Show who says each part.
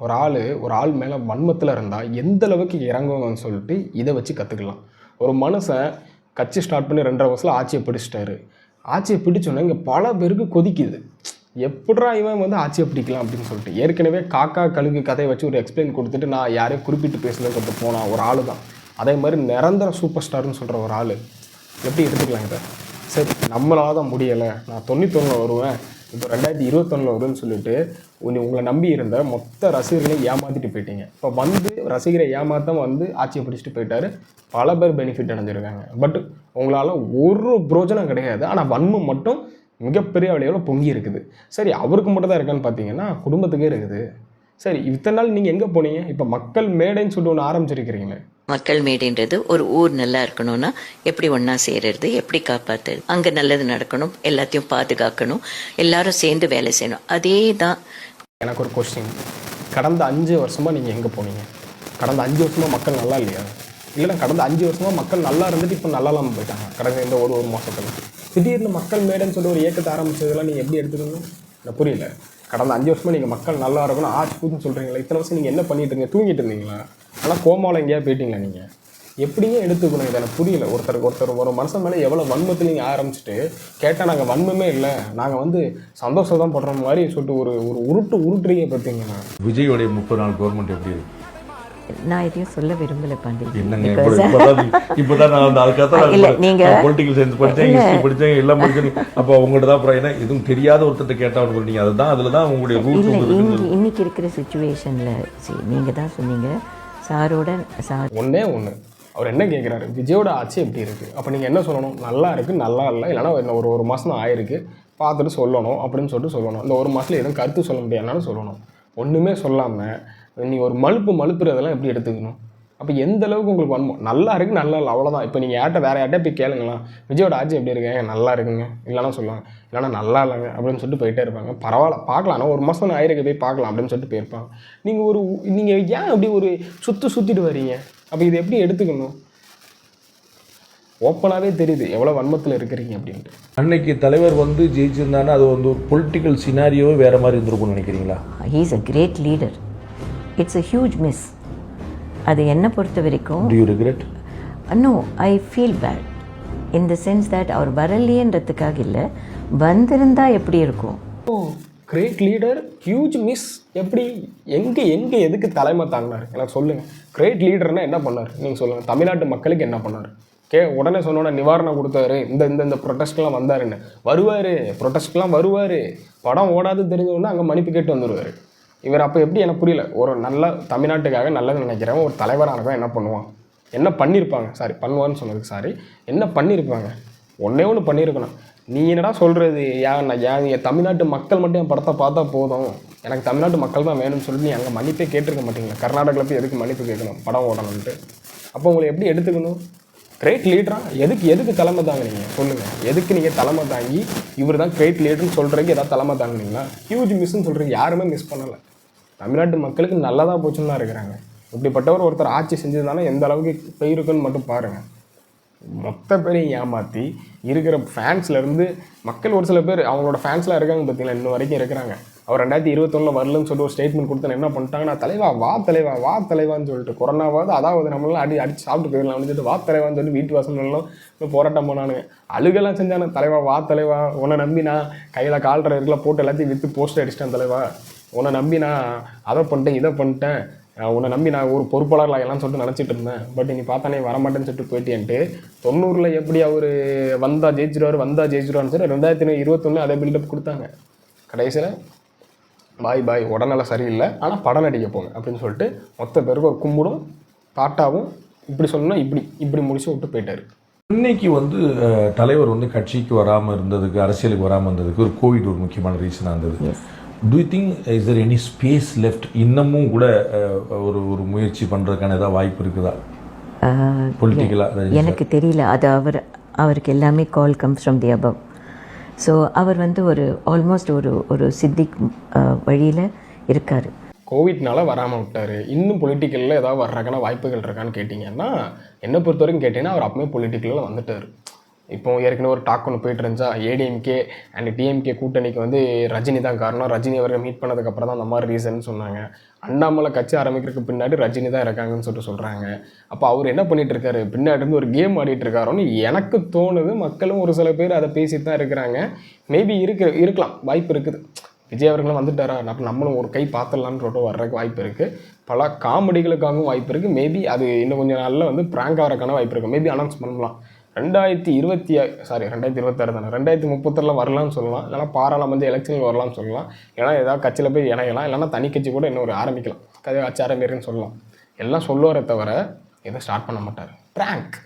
Speaker 1: ஒரு ஆள் மேலே வன்மத்தில் இருந்தால் எந்த அளவுக்கு இறங்குவாங்கன்னு சொல்லிட்டு இதை வச்சு கற்றுக்கலாம். ஒரு மனுஷன் கட்சி ஸ்டார்ட் பண்ணி 2.5 வருஷத்தில் ஆட்சியை பிடிச்சிட்டாரு. ஆட்சியை பிடிச்சோன்னே இங்கே பல பேருக்கு கொதிக்குது, எப்படா இவன் வந்து ஆட்சியை பிடிக்கலாம் அப்படின்னு சொல்லிட்டு. ஏற்கனவே காக்கா கழுகு கதையை வச்சு ஒரு எக்ஸ்பிளைன் கொடுத்துட்டு நான் யாரையும் குறிப்பிட்டு பேசலன்னு சொல்லிட்டு போனான் ஒரு ஆள் தான். அதே மாதிரி நிரந்தர சூப்பர் ஸ்டார்னு சொல்கிற ஒரு ஆள் எப்படி எடுத்துக்கலாம் இதை? சரி, நம்மளால் தான் முடியலை, நான் 91 வருவேன், இப்போ 2021 வரும்னு சொல்லிட்டு உங்களை நம்பி இருந்த மொத்த ரசிகர்களை ஏமாற்றிட்டு போயிட்டீங்க. இப்போ வந்து ரசிகரை ஏமாற்றம் வந்து ஆட்சியை பிடிச்சிட்டு போயிட்டாரு. பல பேர் பெனிஃபிட் அடைஞ்சிருக்காங்க. பட் உங்களால் ஒரு பிரோஜனம் கிடையாது. ஆனால் வன்மம் மட்டும் மிகப்பெரிய அளவில் பொங்கி இருக்குது. சரி, அவருக்கு மட்டும் தான் இருக்கான்னு பார்த்தீங்கன்னா குடும்பத்துக்கே இருக்குது. சரி, இத்தனை நாள் நீங்கள் எங்கே போனீங்க? இப்போ மக்கள் மேடைன்னு சொல்லிட்டு ஒன்று ஆரம்பிச்சிருக்கிறீங்களே.
Speaker 2: மக்கள் மேடைன்றது ஒரு ஊர் நல்லா இருக்கணும்னா எப்படி ஒன்றா சேருறது, எப்படி காப்பாற்றுறது, அங்கே நல்லது நடக்கணும், எல்லாத்தையும் பாதுகாக்கணும், எல்லாரும் சேர்ந்து வேலை செய்யணும். அதே தான்.
Speaker 1: எனக்கு ஒரு கொஸ்டின், கடந்த 5 வருஷமாக நீங்கள் எங்கே போனீங்க? கடந்த 5 வருஷமாக மக்கள் நல்லா இல்லையா? இல்லைன்னா கடந்த 5 வருஷமாக மக்கள் நல்லா இருந்துட்டு இப்போ நல்லா இல்லாமல் போயிட்டாங்க கடந்த இந்த ஒரு மாதத்தில். திடீர்னு மக்கள் மேடைன்னு சொல்லி ஒரு இயக்கத்தை ஆரம்பிச்சதெல்லாம் நீங்கள் எப்படி எடுத்துக்கணும்? எனக்கு புரியல. கடந்த 5 வருஷமாக நீங்கள் மக்கள் நல்லா இருக்கணும் ஆட்சி கூத்துன்னு சொல்கிறீங்களா? இத்தனை வருஷம் நீங்கள் என்ன பண்ணிட்டு இருந்தீங்க? தூங்கிட்டு இருந்தீங்களா? ஆனால் கோமாவில் எங்கேயாவது போயிட்டீங்களா? நீங்கள் எப்படிங்க எடுத்துக்கணும்? இது எனக்கு புரியல. ஒருத்தர் ஒரு மனுஷன் மேலே எவ்வளோ வன்மத்தில் நீங்கள் ஆரம்பிச்சுட்டு கேட்டால் நாங்கள் வன்மமே இல்லை, நாங்கள் வந்து சந்தோஷம் தான் படுற மாதிரி சொல்லிட்டு ஒரு உருட்டுறீங்க பார்த்தீங்கன்னா.
Speaker 3: விஜயோடைய 30 நாள் கவர்மெண்ட் எப்படி இருக்கு?
Speaker 2: நான் எதையும் சொல்ல விரும்பல பாண்டி.
Speaker 3: இப்பதான் நான் அந்த பொலிட்டிக்கல் சயின்ஸ் படித்தேன், ஹிஸ்ட்ரி படித்தேன், எல்லாம் படிச்சேன். அப்போ உங்கள்கிட்ட தான் அப்புறம் ஏன்னா எதுவும் தெரியாத ஒருத்தர் கேட்டவங்க நீங்கள் அதுதான் அதில் தான் உங்களுடைய ரூல்ஸ்.
Speaker 2: இன்னைக்கு இருக்கிற சுச்சுவேஷனில் நீங்கள் தான் சொன்னீங்க சாரோட
Speaker 1: ஒன்று அவர் என்ன கேட்குறாரு, விஜயோட ஆட்சி எப்படி இருக்குது? அப்போ நீங்கள் என்ன சொல்லணும்? நல்லா இருக்குது, நல்லா இல்லை, இல்லைனா இன்னும் ஒரு மாதம் தான் ஆயிருக்கு, பார்த்துட்டு சொல்லணும் அப்படின்னு சொல்லிட்டு சொல்லணும். இந்த ஒரு மாதத்தில் எதுவும் கருத்து சொல்ல முடியாதுனாலும் சொல்லணும். ஒன்றுமே சொல்லாமல் நீங்கள் ஒரு மழுப்புறதெல்லாம் எப்படி எடுத்துக்கணும்? அப்போ எந்த அளவுக்கு உங்களுக்கு வன்மம்? நல்லா இருக்குது, நல்லா இல்லை, அவ்வளோதான். இப்போ நீங்கள் வேறு யார்கிட்ட போய் கேளுங்களா, விஜயோட ஆட்சி எப்படி இருக்குங்க? நல்லா இருக்குங்க, இல்லைனா சொல்லுவாங்க, இல்லைனா நல்லா இல்லைங்க அப்படின்னு சொல்லிட்டு போயிட்டே இருப்பாங்க. பரவாயில்ல பார்க்கலாம், ஆனால் ஒரு மாதம் ஆயிருக்கு போய் பார்க்கலாம் அப்படின்னு சொல்லிட்டு போயிருப்பாங்க. நீங்கள் ஏன் அப்படி ஒரு சுற்றிட்டு வரீங்க? அப்போ இது எப்படி எடுத்துக்கணும்? ஓப்பனாகவே தெரியுது எவ்வளோ வன்மத்தில் இருக்கிறீங்க அப்படின்ட்டு.
Speaker 3: அன்னைக்கு தலைவர் வந்து ஜெயிச்சிருந்தாங்கன்னா அது வந்து ஒரு பொலிட்டிக்கல் சினாரியோவே வேறு மாதிரி இருந்திருக்கும்னு நினைக்கிறீங்களா?
Speaker 2: He is a great leader. It's a huge miss. அது என்னை பொறுத்த வரைக்கும்.
Speaker 3: Do you regret?
Speaker 2: No, I feel bad in the sense that அவர் வரலையன்றதுக்காக இல்லை, வந்திருந்தா எப்படி இருக்கும்.
Speaker 1: Great leader, huge miss. எப்படி எங்கே எதுக்கு தலைமை தாங்கினார் எனக்கு சொல்லுங்கள். கிரேட் லீடர்னால் என்ன பண்ணார் நீங்கள் சொல்லுங்கள். தமிழ்நாட்டு மக்களுக்கு என்ன பண்ணார்? உடனே சொன்னோன்னா நிவாரணம் கொடுத்தாரு, இந்த ப்ரொட்டஸ்ட்லாம் வந்தாருன்னு. வருவார், ப்ரொட்டஸ்ட்லாம் வருவார், படம் ஓடாது தெரிஞ்சவொன்னே அங்கே மன்னிப்பு கேட்டு வந்துடுவார். இவர் அப்போ எப்படி எனக்கு புரியல. ஒரு நல்ல தமிழ்நாட்டுக்காக நல்லது நினைக்கிறவன் ஒரு தலைவரானவன் என்ன பண்ணுவான்? என்ன பண்ணியிருப்பாங்க? பண்ணுவான்னு சொன்னதுக்கு என்ன பண்ணியிருப்பாங்க? ஒன்று பண்ணியிருக்கணும். நீ என்னடா சொல்கிறது? ஏன் தமிழ்நாட்டு மக்கள் மட்டும் என் படத்தை பார்த்தா போதும், எனக்கு தமிழ்நாட்டு மக்கள் தான் வேணும்னு சொல்லிட்டு நீ அங்கே மன்னிப்பே கேட்டிருக்க மாட்டீங்களா? கர்நாடகாவில் போய் எதுக்கு மன்னிப்பு கேட்கணும் படம் ஓடணுன்ட்டு? அப்போ உங்களை எப்படி எடுத்துக்கணும்? கிரேட் லீடரா? எதுக்கு தலைமை தாங்கினீங்க சொல்லுங்கள். எதுக்கு நீங்கள் தலைமை தாங்கி இவர் தான் கிரேட் லீடர்னு சொல்கிறதுக்கு ஏதாவது தலைமை தாங்கினீங்களா? ஹியூஜ் மிஸ்ன்னு சொல்கிறீங்க. யாருமே மிஸ் பண்ணலை. தமிழ்நாட்டு மக்களுக்கு நல்லதாக போச்சுன்னு தான் இருக்கிறாங்க. இப்படிப்பட்டவர் ஒருத்தர் ஆட்சி செஞ்சதுனால எந்த அளவுக்கு போயிருக்குன்னு மட்டும் பாருங்கள். மொத்த பேரையும் ஏமாற்றி இருக்கிற ஃபேன்ஸ்லேருந்து மக்கள் ஒரு சில பேர் அவங்களோட ஃபேன்ஸ்லாம் இருக்காங்க பார்த்தீங்களா, இன்னும் வரைக்கும் இருக்கிறாங்க. அவர் 2021 வரலன்னு சொல்லிட்டு ஒரு ஸ்டேட்மெண்ட் கொடுத்தா என்ன பண்ணிட்டாங்க, நான் தலைவா வா தலைவான்னு சொல்லிட்டு கொரோனாவாவது அதாவது நம்மளாம் அடிச்சு சாப்பிட்டு போயிடலாம் சொல்லிட்டு வா தலைவான்னு சொல்லி வீட்டு வாசல்லாம் போராட்டம் போனானுங்க. அழுகெல்லாம் செஞ்சானு. தலைவா வா தலைவா, உன்னை நம்பி நான் கையில் கால்ற இருக்கலாம் போட்டு எல்லாத்தையும் விற்று போஸ்டர் அடிச்சிட்டேன் தலைவா, உன்னை நம்பி நான் அதை பண்ணிட்டேன் இதை பண்ணிட்டேன், உன்னை நம்பி நான் ஒரு பொறுப்பாளர்கள் எல்லாம் சொல்லிட்டு நினச்சிட்டு இருந்தேன். பட் நீ பார்த்தானே வரமாட்டேன்னு சொல்லிட்டு போயிட்டேன்ட்டு 90 எப்படி அவர் வந்தால் ஜெயிச்சிருவார்னு சொல்லி 2021 அதே பில்டப் கொடுத்தாங்க. கடைசியில் பாய் உடனெல்லாம் சரியில்லை, ஆனால் படம் நடிக்க போங்க அப்படின்னு சொல்லிட்டு மொத்த பேருக்கு ஒரு கும்பிடும் பாட்டாவும் இப்படி சொல்லணும்னா இப்படி முடிச்சு விட்டு போயிட்டார்.
Speaker 3: இன்னைக்கு வந்து தலைவர் வந்து கட்சிக்கு வராமல் இருந்ததுக்கு, அரசியலுக்கு வராமல் இருந்ததுக்கு ஒரு கோவிட் ஒரு முக்கியமான ரீசனாக இருந்தது. Do you think is there any space left? இன்னமும் கூட ஒரு முயற்சி பண்ணுறதுக்கான ஏதாவது வாய்ப்பு இருக்குதா பொலிட்டிக்கலாக?
Speaker 2: எனக்கு தெரியல. அது அவருக்கு எல்லாமே call comes from the above. So அவர் வந்து ஆல்மோஸ்ட் ஒரு சித்திக் வழியில் இருக்கார்.
Speaker 1: கோவிட்னால வராமல் விட்டார். இன்னும் பொலிட்டிக்கலில் ஏதாவது வர்றதுக்கான வாய்ப்புகள் இருக்கான்னு கேட்டிங்கன்னா, என்னை பொறுத்த வரைக்கும் கேட்டிங்கன்னா அவர் அப்பவுமே பொலிட்டிக்கலில் வந்துட்டார். இப்போ ஏற்கனவே ஒரு டாக் ஒன்று போயிட்டு இருந்துச்சா, ஏடிஎம்கே அண்ட் டிஎம்கே கூட்டணிக்கு வந்து ரஜினி தான் காரணம், ரஜினி அவர்கள் மீட் பண்ணதுக்கப்புறம் தான் அந்த மாதிரி ரீசன் சொன்னாங்க. அண்ணாமலை கட்சி ஆரம்பிக்கிறதுக்கு பின்னாடி ரஜினி தான் இருக்காங்கன்னு சொல்கிறாங்க. அப்போ அவர் என்ன பண்ணிட்டு இருக்காரு, பின்னாடி இருந்து ஒரு கேம் ஆடிட்டு இருக்காரோன்னு எனக்கு தோணுது. மக்களும் ஒரு சில பேர் அதை பேசிட்டு தான் இருக்கிறாங்க. மேபி இருக்கலாம், வாய்ப்பு இருக்குது. விஜய் அவர்களும் வந்துட்டாரா, நம்மளும் ஒரு கை பார்த்துடலான்னு வர்றதுக்கு வாய்ப்பு இருக்குது. பல காமெடிகளுக்காகவும் வாய்ப்பு இருக்குது. மேபி அது இன்னும் கொஞ்சம் நாளில் வந்து ப்ராங்க் ஆகிறதுக்கான வாய்ப்பு இருக்குது. மேபி அனௌன்ஸ் பண்ணலாம். 2026 தானே, 2030 வரலாம்னு சொல்லலாம். இல்லைனா பாராளுமன்ற எலெக்ஷனில் வரலாம்னு சொல்லலாம். ஏன்னா ஏதாவது கட்சியில் போய் இணையலாம், இல்லைனா தனி கட்சி கூட இன்னொரு ஆரம்பிக்கலாம், கட்சி ஆரம்பிக்கிறேன்னு சொல்லலாம். எல்லாம் சொல்லுவாரே தவிர எதுவும் ஸ்டார்ட் பண்ண மாட்டார். ப்ராங்க்